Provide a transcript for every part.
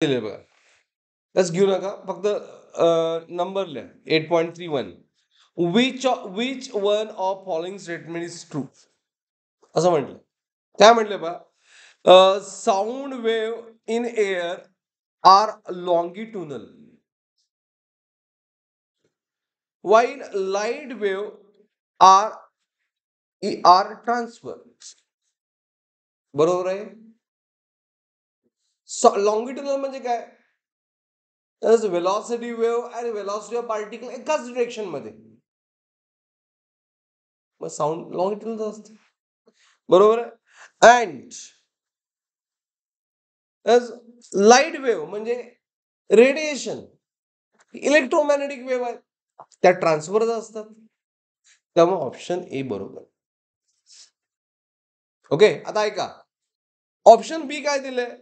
दिले बघा. तस घेऊ नका, फक्त नंबर लिहा. 8.31. Which one of following statement is true, असं म्हटलं. काय म्हटले बा, sound wave in air are longitudinal while light wave are transverse. बरोबर आहे. लॉंगिट्युनल म्हणजे काय, वेलॉसिटी वेव्ह आणि वेलॉसिटी ऑफ पार्टिकल एकाच डिरेक्शन मध्ये, मग साऊंड लॉंगिट्युनल असते. बरोबर आहे. अँड लाईट वेव्ह म्हणजे रेडिएशन, इलेक्ट्रोमॅग्नेटिक वेव्ह आहे, त्या ट्रान्सफरच असतात. त्यामुळे ऑप्शन ए बरोबर. ओके, आता ऐका, ऑप्शन बी काय दिलंय,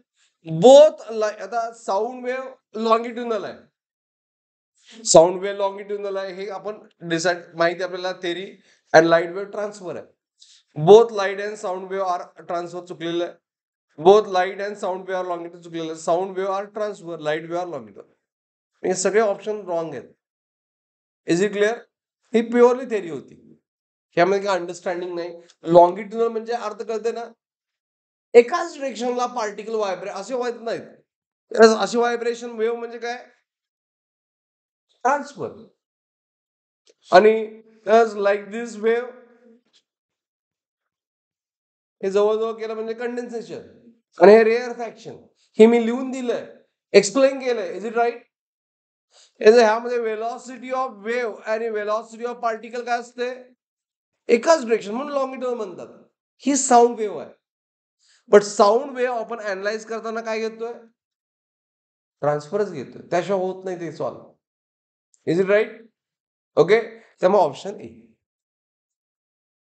बोथ. आता साऊंड वेव्ह लॉंगिट्युनल आहे, साऊंड वेव्ह लॉंगिट्युनल आहे, हे आपण डिसाइड माहिती आपल्याला, theory. And light wave transverse आहे. Both light and sound wave are transverse चुकलेलं आहे. Both light and sound wave are longitudinal चुकलेलं आहे. Sound wave are transverse, light wave are longitudinal. हे सगळे ऑप्शन रॉंग आहेत. Is it clear? ही purely theory होती, ह्यामध्ये काय अंडरस्टँडिंग नाही. लॉंगिट्युनल म्हणजे अर्थ कळते ना, एकाच डिरेक्शनला पार्टिकल व्हायब्रेट असे व्हायच नाहीत. अशी व्हायब्रेशन वेव्ह म्हणजे काय, ट्रान्सफर. आणि लाईक दिस वेव्ह, हे जवळजवळ केलं म्हणजे कंडेन्सेशन. आणि हे रेअर फॅक्शन, हे मी लिहून दिलंय, एक्सप्लेन केलंय. Is it right? ह्यामध्ये वेलॉसिटी ऑफ वेव्ह आणि वेलॉसिटी ऑफ पार्टिकल काय असते, एकाच डिरेक्शन, म्हणून लॉंगिट्युनल म्हणतात. ही साऊंड वेव्ह आहे. बट साऊंड वेव्ह आपण अनालाइज करताना काय घेतोय, ट्रान्सफरच घेतोय, त्याशिवाय होत नाही ते solve. Is it right? Okay, त्यामुळे ऑप्शन ए.